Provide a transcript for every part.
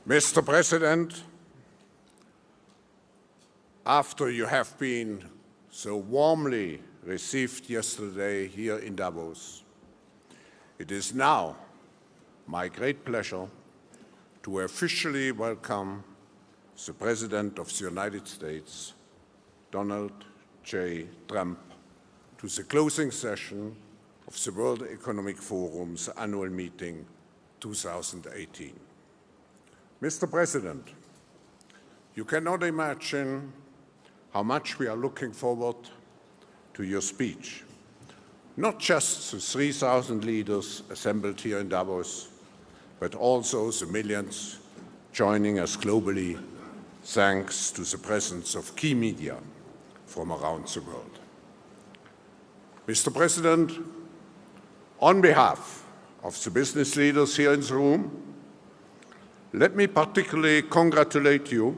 Mr. President, after you have been so warmly received yesterday here in Davos, it is now my great pleasure to officially welcome the President of the United States, Donald J. Trump, to the closing session of the World Economic Forum's annual meeting 2018. Mr. President, you cannot imagine how much we are looking forward to your speech. Not just the 3,000 leaders assembled here in Davos, but also the millions joining us globally thanks to the presence of key media from around the world. Mr. President, on behalf of the business leaders here in the room, let me particularly congratulate you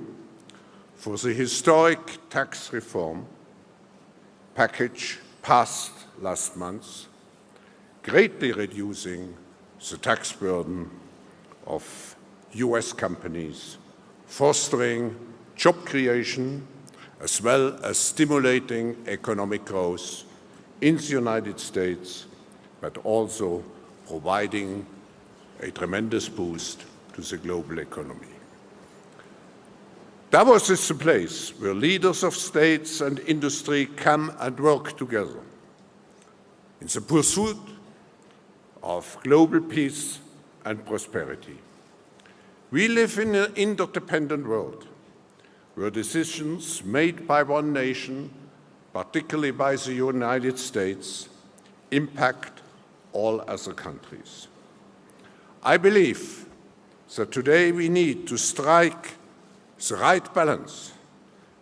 for the historic tax reform package passed last month, greatly reducing the tax burden of US companies, fostering job creation, as well as stimulating economic growth in the United States, but also providing a tremendous boost to the global economy. Davos is the place where leaders of states and industry come and work together in the pursuit of global peace and prosperity. We live in an interdependent world where decisions made by one nation, particularly by the United States, impact all other countries. I believe that today we need to strike the right balance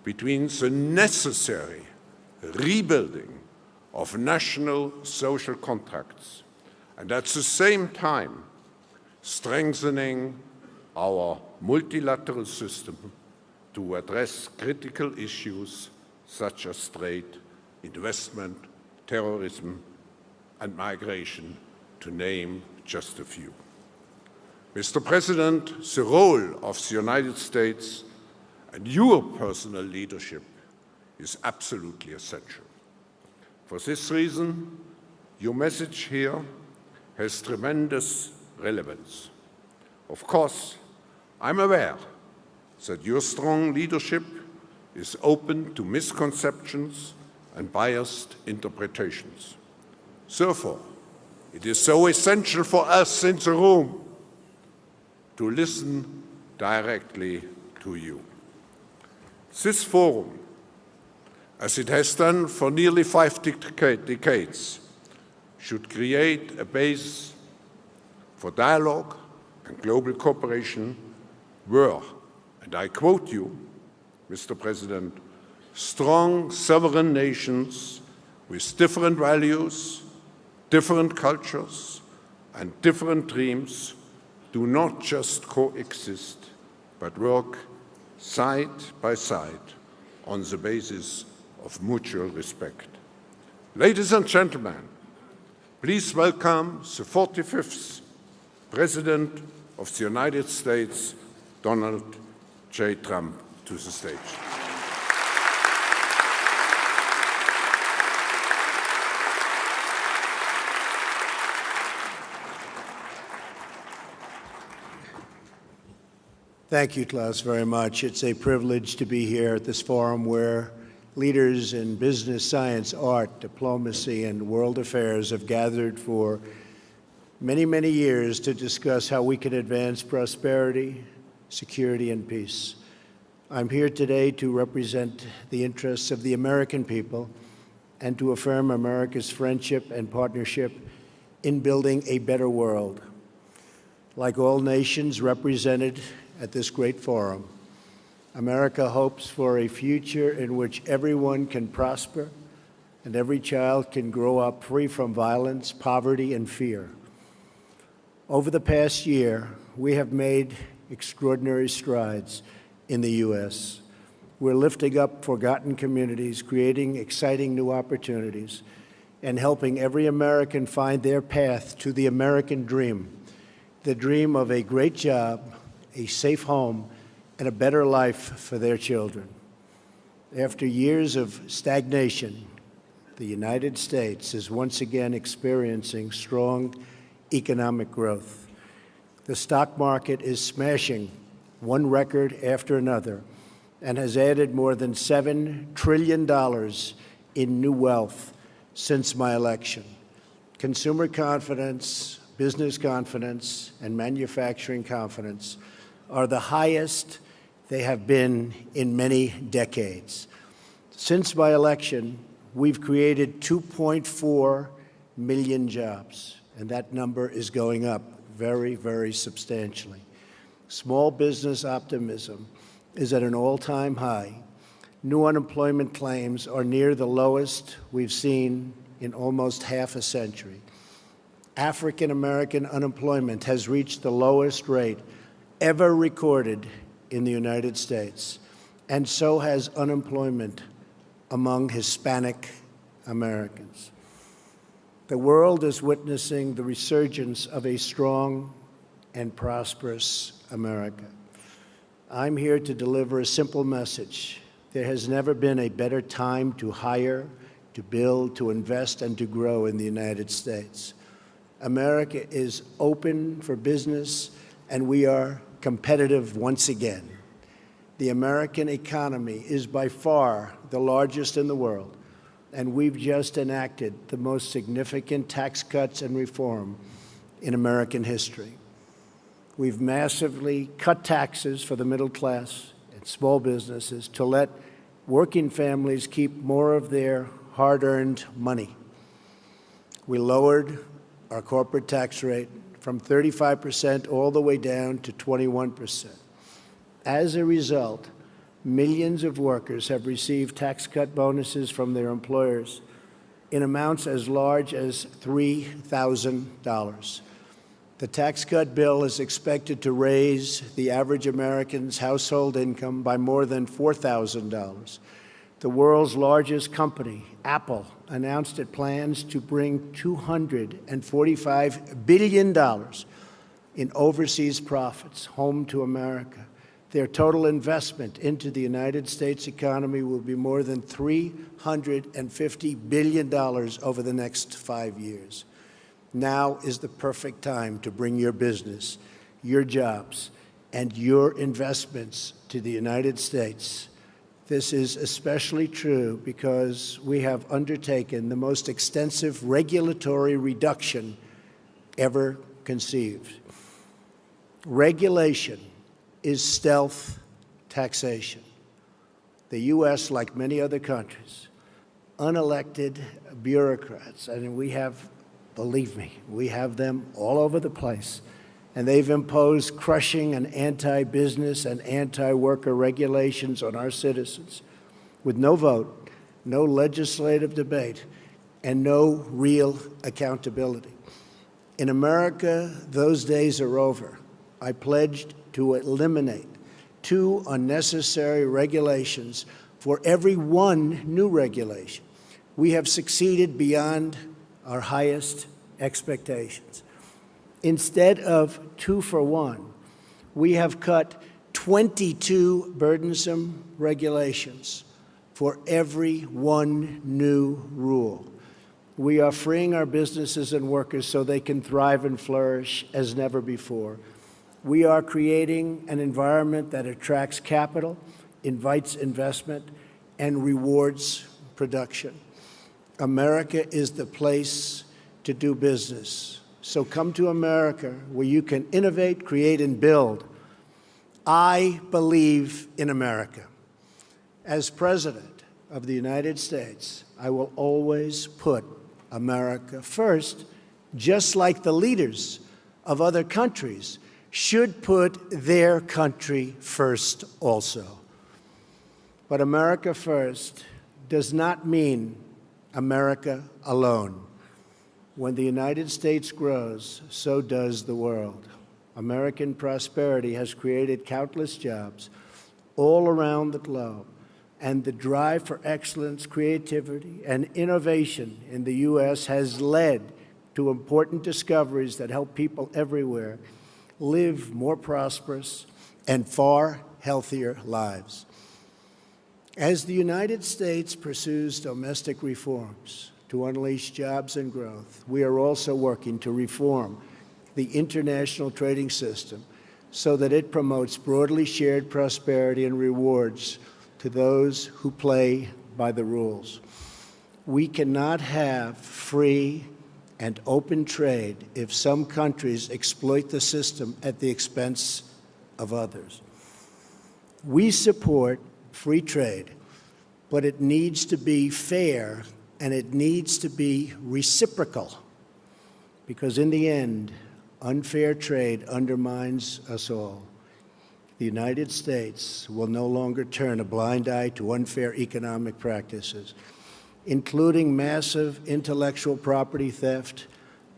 between the necessary rebuilding of national social contracts and at the same time strengthening our multilateral system to address critical issues such as trade, investment, terrorism, and migration, to name just a few. Mr. President, the role of the United States and your personal leadership is absolutely essential. For this reason, your message here has tremendous relevance. Of course, I'm aware that your strong leadership is open to misconceptions and biased interpretations. Therefore, it is so essential for us in the room to listen directly to you. This forum, as it has done for nearly 5 decades, should create a base for dialogue and global cooperation where, and I quote you, Mr. President, strong sovereign nations with different values, different cultures, and different dreams do not just coexist, but work side by side on the basis of mutual respect. Ladies and gentlemen, please welcome the 45th President of the United States, Donald J. Trump, to the stage. Thank you, Klaus, very much. It's a privilege to be here at this forum where leaders in business, science, art, diplomacy, and world affairs have gathered for many, many years to discuss how we can advance prosperity, security, and peace. I'm here today to represent the interests of the American people and to affirm America's friendship and partnership in building a better world. Like all nations represented at this great forum, America hopes for a future in which everyone can prosper and every child can grow up free from violence, poverty, and fear. Over the past year, we have made extraordinary strides in the U.S. We're lifting up forgotten communities, creating exciting new opportunities, and helping every American find their path to the American dream, the dream of a great job a safe home, and a better life for their children. After years of stagnation, the United States is once again experiencing strong economic growth. The stock market is smashing one record after another and has added more than $7 trillion in new wealth since my election. Consumer confidence, business confidence, and manufacturing confidence are the highest they have been in many decades. Since my election, we've created 2.4 million jobs, and that number is going up very, very substantially. Small business optimism is at an all-time high. New unemployment claims are near the lowest we've seen in almost half a century. African American unemployment has reached the lowest rate ever recorded in the United States, and so has unemployment among Hispanic Americans. The world is witnessing the resurgence of a strong and prosperous America. I'm here to deliver a simple message. There has never been a better time to hire, to build, to invest, and to grow in the United States. America is open for business, and we are competitive once again. The American economy is by far the largest in the world, and we've just enacted the most significant tax cuts and reform in American history. We've massively cut taxes for the middle class and small businesses to let working families keep more of their hard-earned money. We lowered our corporate tax rate from 35% all the way down to 21%. As a result, millions of workers have received tax cut bonuses from their employers in amounts as large as $3,000. The tax cut bill is expected to raise the average American's household income by more than $4,000. The world's largest company, Apple, announced it plans to bring $245 billion in overseas profits home to America. Their total investment into the United States economy will be more than $350 billion over the next 5 years. Now is the perfect time to bring your business, your jobs, and your investments to the United States. This is especially true because we have undertaken the most extensive regulatory reduction ever conceived. Regulation is stealth taxation. The U.S., like many other countries, unelected bureaucrats, and we have, believe me, we have them all over the place, and they've imposed crushing and anti-business and anti-worker regulations on our citizens with no vote, no legislative debate, and no real accountability. In America, those days are over. I pledged to eliminate 2 unnecessary regulations for every 1 new regulation. We have succeeded beyond our highest expectations. Instead of 2 for 1, we have cut 22 burdensome regulations for every 1 new rule. We are freeing our businesses and workers so they can thrive and flourish as never before. We are creating an environment that attracts capital, invites investment, and rewards production. America is the place to do business. So come to America, where you can innovate, create, and build. I believe in America. As President of the United States, I will always put America first, just like the leaders of other countries should put their country first also. But America first does not mean America alone. When the United States grows, so does the world. American prosperity has created countless jobs all around the globe, and the drive for excellence, creativity, and innovation in the U.S. has led to important discoveries that help people everywhere live more prosperous and far healthier lives. As the United States pursues domestic reforms to unleash jobs and growth, we are also working to reform the international trading system so that it promotes broadly shared prosperity and rewards to those who play by the rules. We cannot have free and open trade if some countries exploit the system at the expense of others. We support free trade, but it needs to be fair and it needs to be reciprocal, because in the end, unfair trade undermines us all. The United States will no longer turn a blind eye to unfair economic practices, including massive intellectual property theft,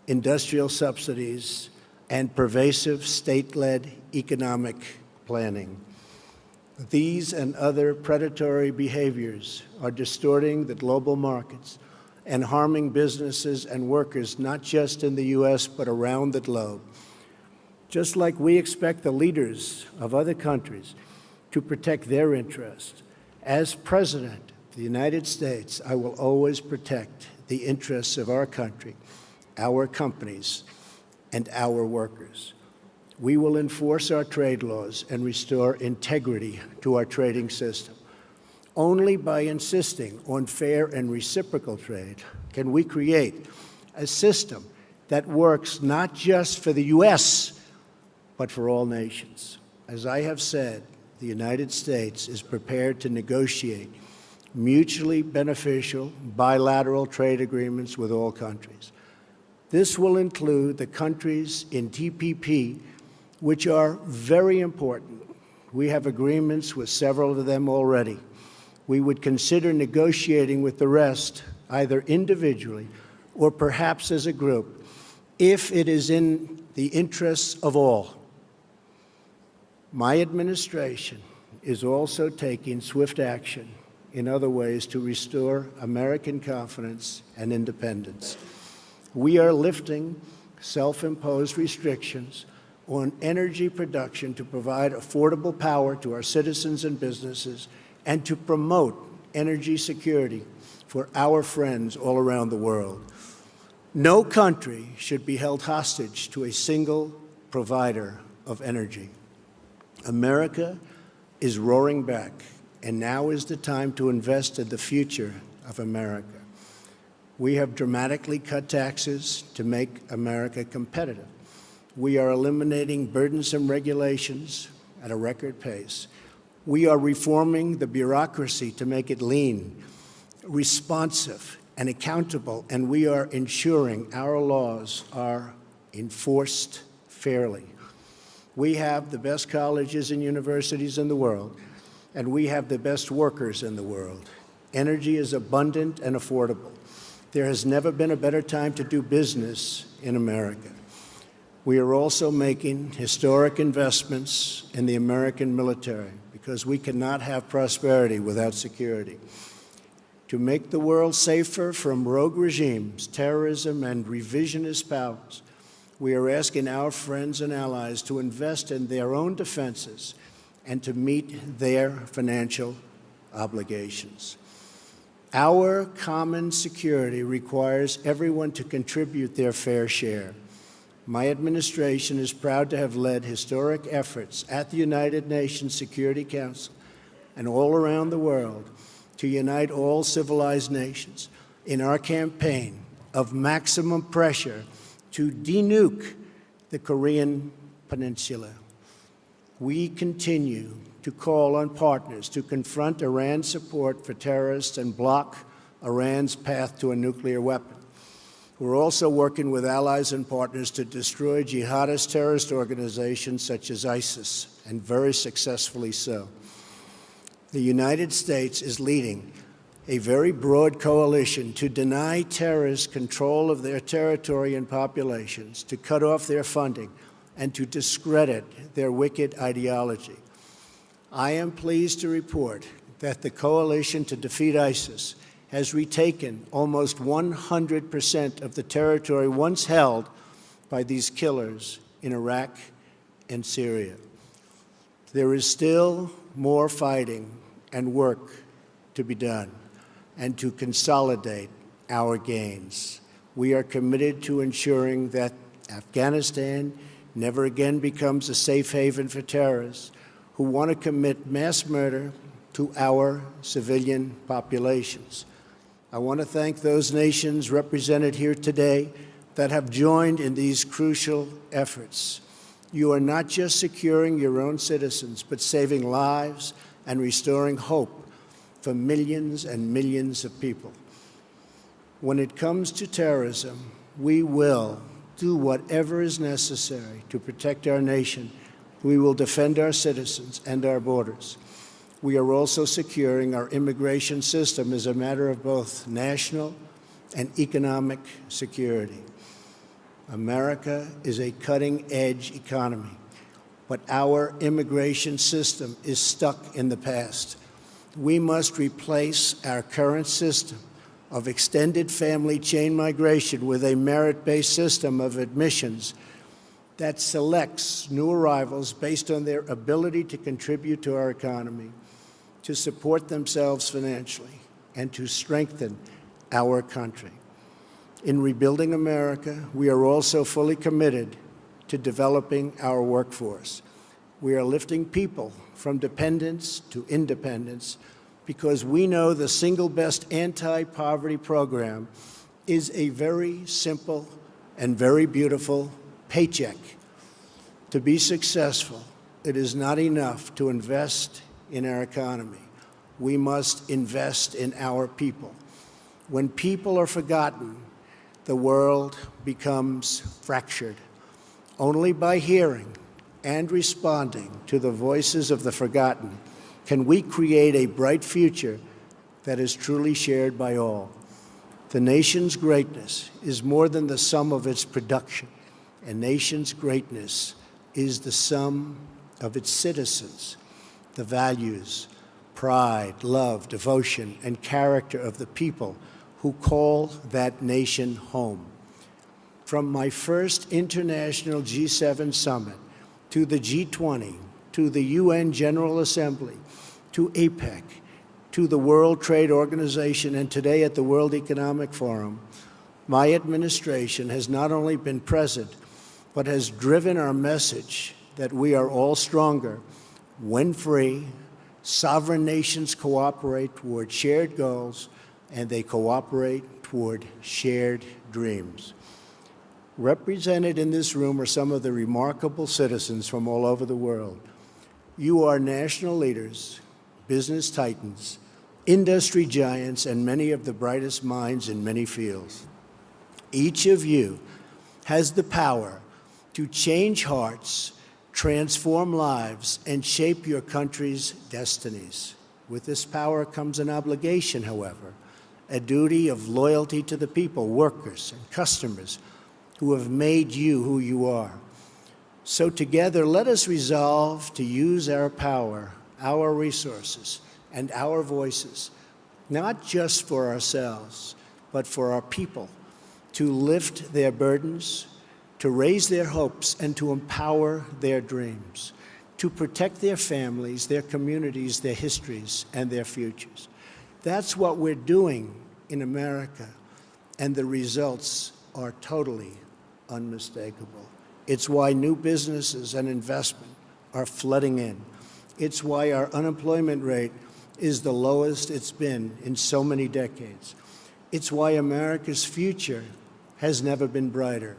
industrial subsidies, and pervasive state-led economic planning. These and other predatory behaviors are distorting the global markets and harming businesses and workers, not just in the U.S., but around the globe. Just like we expect the leaders of other countries to protect their interests, as President of the United States, I will always protect the interests of our country, our companies, and our workers. We will enforce our trade laws and restore integrity to our trading system. Only by insisting on fair and reciprocal trade can we create a system that works not just for the U.S., but for all nations. As I have said, the United States is prepared to negotiate mutually beneficial bilateral trade agreements with all countries. This will include the countries in TPP, which are very important. We have agreements with several of them already. We would consider negotiating with the rest, either individually or perhaps as a group, if it is in the interests of all. My administration is also taking swift action in other ways to restore American confidence and independence. We are lifting self-imposed restrictions on energy production to provide affordable power to our citizens and businesses and to promote energy security for our friends all around the world. No country should be held hostage to a single provider of energy. America is roaring back, and now is the time to invest in the future of America. We have dramatically cut taxes to make America competitive. We are eliminating burdensome regulations at a record pace. We are reforming the bureaucracy to make it lean, responsive, and accountable, and we are ensuring our laws are enforced fairly. We have the best colleges and universities in the world, and we have the best workers in the world. Energy is abundant and affordable. There has never been a better time to do business in America. We are also making historic investments in the American military because we cannot have prosperity without security. To make the world safer from rogue regimes, terrorism, and revisionist powers, we are asking our friends and allies to invest in their own defenses and to meet their financial obligations. Our common security requires everyone to contribute their fair share. My administration is proud to have led historic efforts at the United Nations Security Council and all around the world to unite all civilized nations in our campaign of maximum pressure to denuke the Korean Peninsula. We continue to call on partners to confront Iran's support for terrorists and block Iran's path to a nuclear weapon. We're also working with allies and partners to destroy jihadist terrorist organizations such as ISIS, and very successfully so. The United States is leading a very broad coalition to deny terrorists control of their territory and populations, to cut off their funding, and to discredit their wicked ideology. I am pleased to report that the coalition to defeat ISIS has retaken almost 100% of the territory once held by these killers in Iraq and Syria. There is still more fighting and work to be done and to consolidate our gains. We are committed to ensuring that Afghanistan never again becomes a safe haven for terrorists who want to commit mass murder to our civilian populations. I want to thank those nations represented here today that have joined in these crucial efforts. You are not just securing your own citizens, but saving lives and restoring hope for millions and millions of people. When it comes to terrorism, we will do whatever is necessary to protect our nation. We will defend our citizens and our borders. We are also securing our immigration system as a matter of both national and economic security. America is a cutting-edge economy, but our immigration system is stuck in the past. We must replace our current system of extended family chain migration with a merit-based system of admissions that selects new arrivals based on their ability to contribute to our economy, to support themselves financially, and to strengthen our country. In rebuilding America, we are also fully committed to developing our workforce. We are lifting people from dependence to independence because we know the single best anti-poverty program is a very simple and very beautiful paycheck. To be successful, it is not enough to invest in our economy. We must invest in our people. When people are forgotten, the world becomes fractured. Only by hearing and responding to the voices of the forgotten can we create a bright future that is truly shared by all. The nation's greatness is more than the sum of its production. A nation's greatness is the sum of its citizens, the values, pride, love, devotion, and character of the people who call that nation home. From my first international G7 summit, to the G20, to the UN General Assembly, to APEC, to the World Trade Organization, and today at the World Economic Forum, my administration has not only been present, but has driven our message that we are all stronger when free, sovereign nations cooperate toward shared goals, and they cooperate toward shared dreams. Represented in this room are some of the remarkable citizens from all over the world. You are national leaders, business titans, industry giants, and many of the brightest minds in many fields. Each of you has the power to change hearts, transform lives, and shape your country's destinies. With this power comes an obligation, however, a duty of loyalty to the people, workers, and customers who have made you who you are. So together, let us resolve to use our power, our resources, and our voices, not just for ourselves, but for our people, to lift their burdens, to raise their hopes, and to empower their dreams, to protect their families, their communities, their histories, and their futures. That's what we're doing in America, and the results are totally unmistakable. It's why new businesses and investment are flooding in. It's why our unemployment rate is the lowest it's been in so many decades. It's why America's future has never been brighter.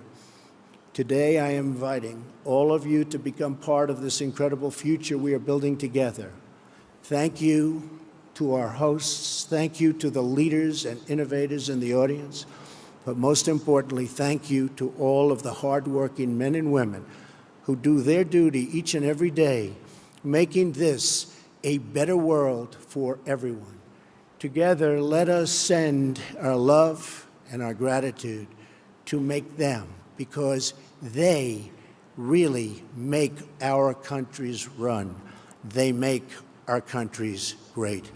Today, I am inviting all of you to become part of this incredible future we are building together. Thank you to our hosts. Thank you to the leaders and innovators in the audience. But most importantly, thank you to all of the hardworking men and women who do their duty each and every day, making this a better world for everyone. Together, let us send our love and our gratitude to make them, because they really make our countries run. They make our countries great.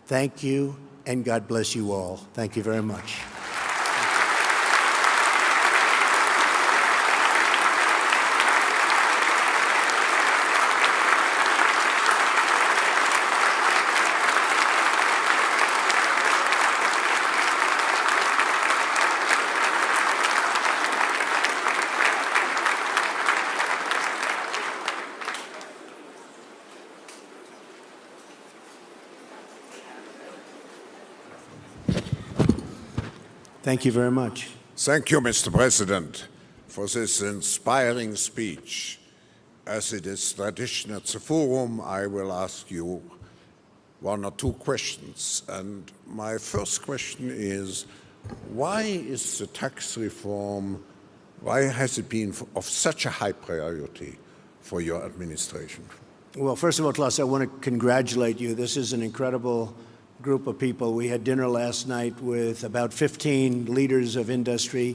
Thank you, and God bless you all. Thank you very much. Thank you very much. Thank you, Mr. President, for this inspiring speech. As it is tradition at the Forum, I will ask you one or two questions. And my first question is, why is the tax reform, why has it been of such a high priority for your administration? Well, first of all, Klaus, I want to congratulate you. This is an incredible group of people. We had dinner last night with about 15 leaders of industry,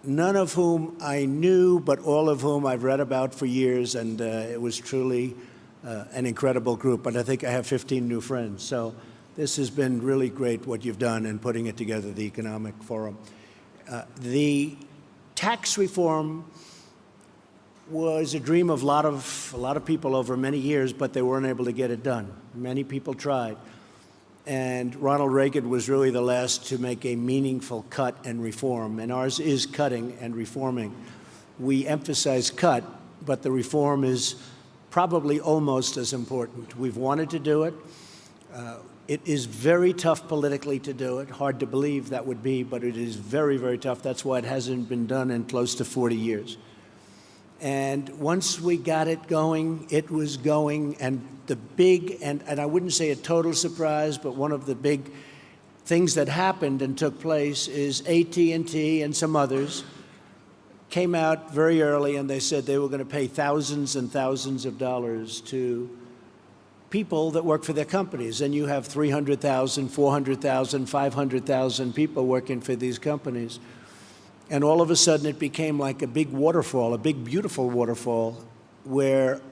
none of whom I knew, but all of whom I've read about for years, and it was truly an incredible group. But I think I have 15 new friends. So this has been really great what you've done in putting it together, the Economic Forum. The tax reform was a dream of a lot of people over many years, but they weren't able to get it done. Many people tried. And Ronald Reagan was really the last to make a meaningful cut and reform, and ours is cutting and reforming. We emphasize cut, but the reform is probably almost as important. We've wanted to do it. It is very tough politically to do it. Hard to believe that would be, but it is very, very tough. That's why it hasn't been done in close to 40 years. And once we got it going, it was going, and the big, and I wouldn't say a total surprise, but one of the big things that happened and took place is AT&T and some others came out very early and they said they were going to pay thousands and thousands of dollars to people that work for their companies. And you have 300,000, 400,000, 500,000 people working for these companies. And all of a sudden it became like a big waterfall, a big, beautiful waterfall, where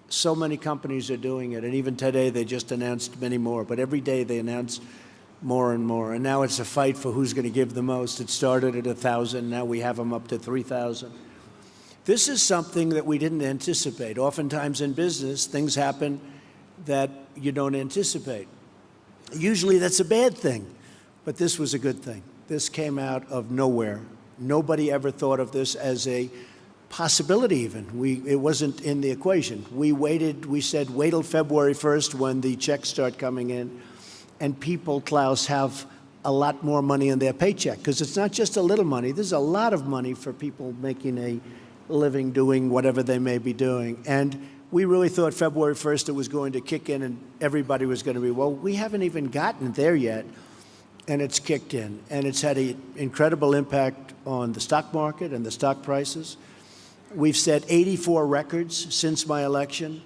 so many companies are doing it. And even today they just announced many more. But every day they announce more and more. And now it's a fight for who's going to give the most. It started at 1,000. Now we have them up to 3,000. This is something that we didn't anticipate. Oftentimes in business, things happen that you don't anticipate. Usually that's a bad thing. But this was a good thing. This came out of nowhere. Nobody ever thought of this as a possibility even. It wasn't in the equation. We waited, we said, wait till February 1st when the checks start coming in, and people, Klaus, have a lot more money in their paycheck, because it's not just a little money. There's a lot of money for people making a living doing whatever they may be doing. And we really thought February 1st it was going to kick in and everybody was going to be, well, we haven't even gotten there yet. And it's kicked in, and it's had an incredible impact on the stock market and the stock prices. We've set 84 records since my election,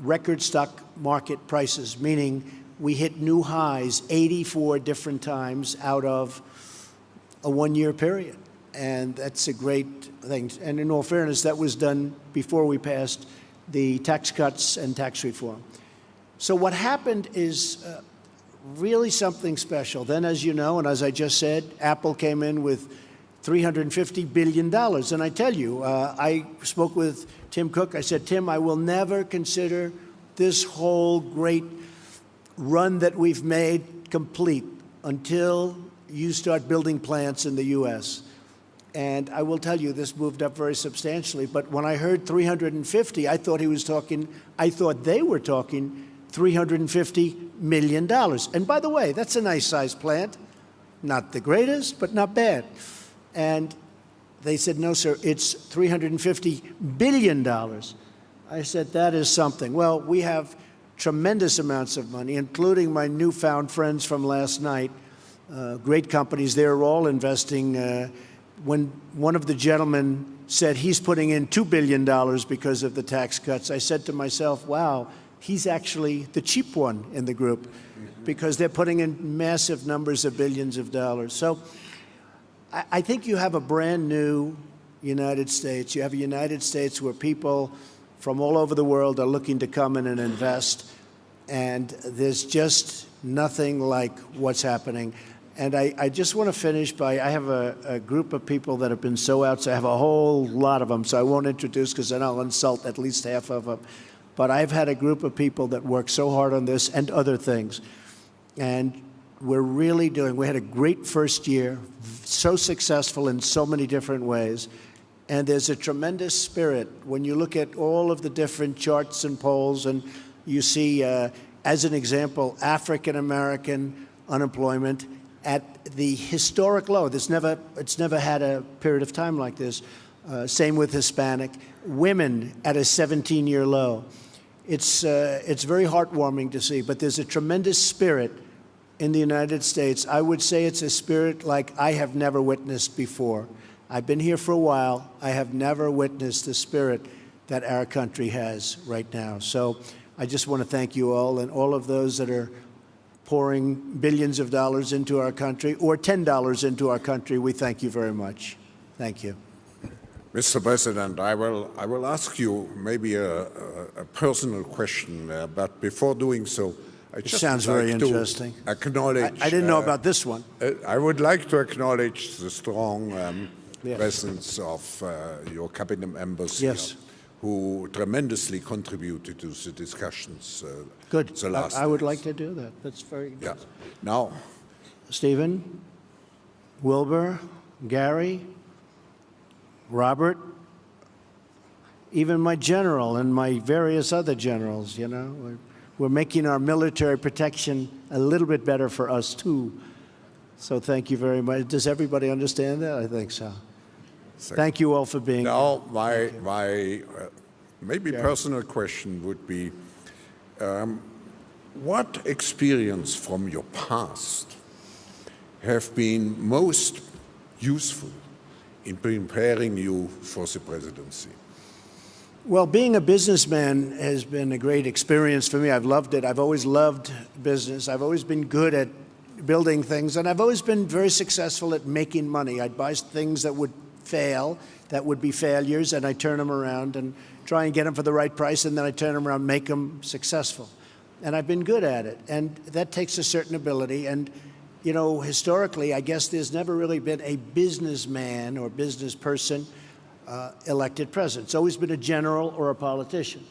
record stock market prices, meaning we hit new highs 84 different times out of a one-year period. And that's a great thing. And in all fairness, that was done before we passed the tax cuts and tax reform. So what happened is really something special. Then, as you know, and as I just said, Apple came in with $350 billion. And I tell you, I spoke with Tim Cook. I said, Tim, I will never consider this whole great run that we've made complete until you start building plants in the U.S. And I will tell you, this moved up very substantially. But when I heard 350, I thought they were talking $350 million. And by the way, that's a nice sized plant. Not the greatest, but not bad. And they said, no, sir, it's $350 billion. I said, that is something. Well, we have tremendous amounts of money, including my newfound friends from last night, great companies. They're all investing. When one of the gentlemen said he's putting in $2 billion because of the tax cuts, I said to myself, wow, he's actually the cheap one in the group, because they're putting in massive numbers of billions of dollars. So I think you have a brand new United States. You have a United States where people from all over the world are looking to come in and invest. And there's just nothing like what's happening. And I just want to finish by, I have a group of people that have been so outside. I have a whole lot of them, so I won't introduce because then I'll insult at least half of them. But I've had a group of people that work so hard on this and other things. And we're really doing, we had a great first year, so successful in so many different ways. And there's a tremendous spirit when you look at all of the different charts and polls, and you see, as an example, African-American unemployment at the historic low. It's never had a period of time like this. Same with Hispanic. Women at a 17-year low. It's very heartwarming to see, but there's a tremendous spirit in the United States. I would say it's a spirit like I have never witnessed before. I've been here for a while. I have never witnessed the spirit that our country has right now. So I just want to thank you all and all of those that are pouring billions of dollars into our country or $10 into our country. We thank you very much. Thank you. Mr. President, I will ask you maybe a personal question, but before doing so, I just sounds like very interesting. To acknowledge. I didn't know about this one. I would like to acknowledge the strong presence of your cabinet members here, who tremendously contributed to the discussions. Good. The last I would days. like to do that. That's very good. Yeah. Now, Stephen, Wilbur, Gary, Robert, even my general and my various other generals, you know, we're making our military protection a little bit better for us too. So thank you very much. Does everybody understand that? I think so. Thank you all for being here. Now, my maybe personal question would be, what experience from your past have been most useful in preparing you for the presidency? Well, being a businessman has been a great experience for me. I've loved it. I've always loved business. I've always been good at building things, and I've always been very successful at making money. I'd buy things that would fail, that would be failures, and I turn them around and try and get them for the right price, and then I turn them around, make them successful. And I've been good at it, and that takes a certain ability. And, you know, historically, I guess there's never really been a businessman or business person elected president. It's always been a general or a politician.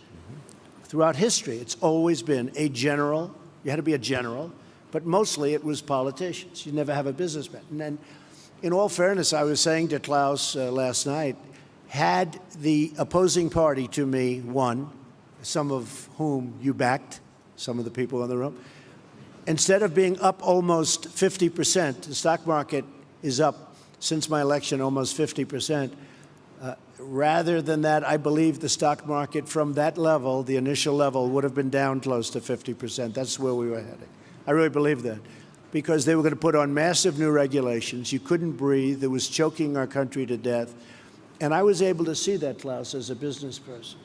Throughout history, it's always been a general. You had to be a general, but mostly it was politicians. You never have a businessman. And then, in all fairness, I was saying to Klaus last night, had the opposing party to me won, some of whom you backed, some of the people in the room, instead of being up almost 50%, the stock market is up since my election almost 50%. Rather than that, I believe the stock market from that level, the initial level, would have been down close to 50%. That's where we were heading. I really believe that. Because they were going to put on massive new regulations. You couldn't breathe. It was choking our country to death. And I was able to see that, Klaus, as a business person.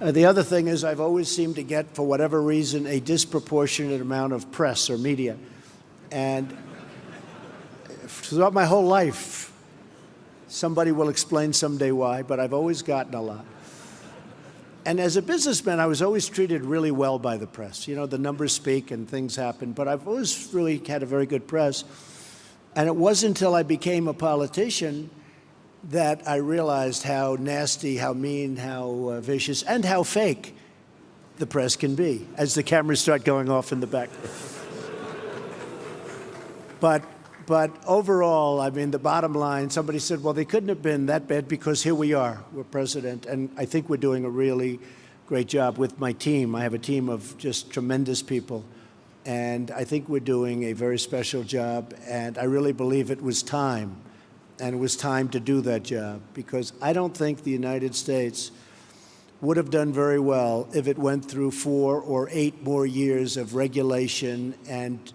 The other thing is I've always seemed to get, for whatever reason, a disproportionate amount of press or media. And throughout my whole life, somebody will explain someday why, but I've always gotten a lot. And as a businessman, I was always treated really well by the press. You know, the numbers speak and things happen, but I've always really had a very good press. And it wasn't until I became a politician that I realized how nasty, how mean, how vicious, and how fake the press can be as the cameras start going off in the back. But overall, I mean, the bottom line, somebody said, well, they couldn't have been that bad because here we are, we're president. And I think we're doing a really great job with my team. I have a team of just tremendous people. And I think we're doing a very special job. And I really believe it was time. And it was time to do that job. Because I don't think the United States would have done very well if it went through 4 or 8 more years of regulation and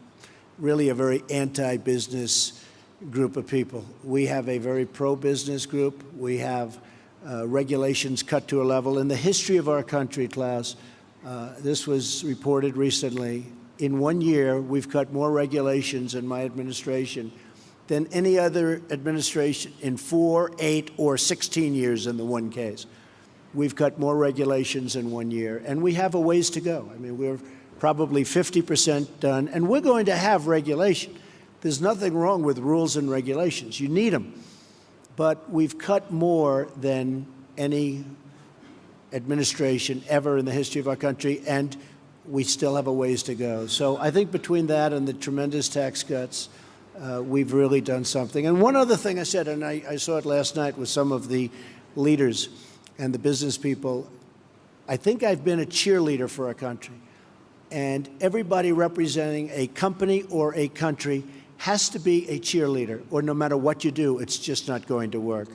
really a very anti-business group of people. We have a very pro-business group. We have regulations cut to a level. In the history of our country, Klaus, this was reported recently, in 1 year, we've cut more regulations in my administration than any other administration in 4, 8, or 16 years in the one case. We've cut more regulations in 1 year, and we have a ways to go. I mean, we're probably 50% done, and we're going to have regulation. There's nothing wrong with rules and regulations. You need them. But we've cut more than any administration ever in the history of our country, and we still have a ways to go. So I think between that and the tremendous tax cuts, we've really done something. And one other thing I said, and I saw it last night with some of the leaders and the business people, I think I've been a cheerleader for our country. And everybody representing a company or a country has to be a cheerleader, or no matter what you do, it's just not going to work.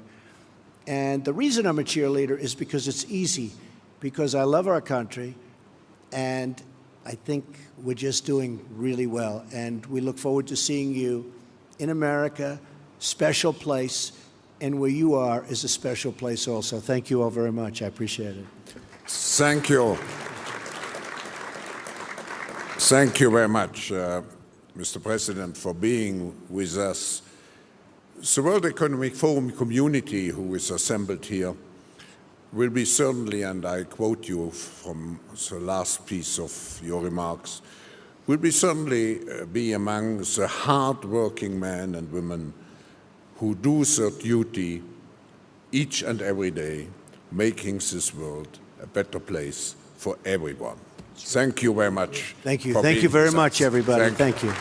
And the reason I'm a cheerleader is because it's easy, because I love our country, and I think we're just doing really well. And we look forward to seeing you in America, special place, and where you are is a special place also. Thank you all very much. I appreciate it. Thank you. Thank you very much, Mr. President, for being with us. The World Economic Forum community who is assembled here will be certainly, and I quote you from the last piece of your remarks, will be certainly be among the hard-working men and women who do their duty each and every day, making this world a better place for everyone. Thank you very much. Thank you. Thank you very much, everybody. Thank you.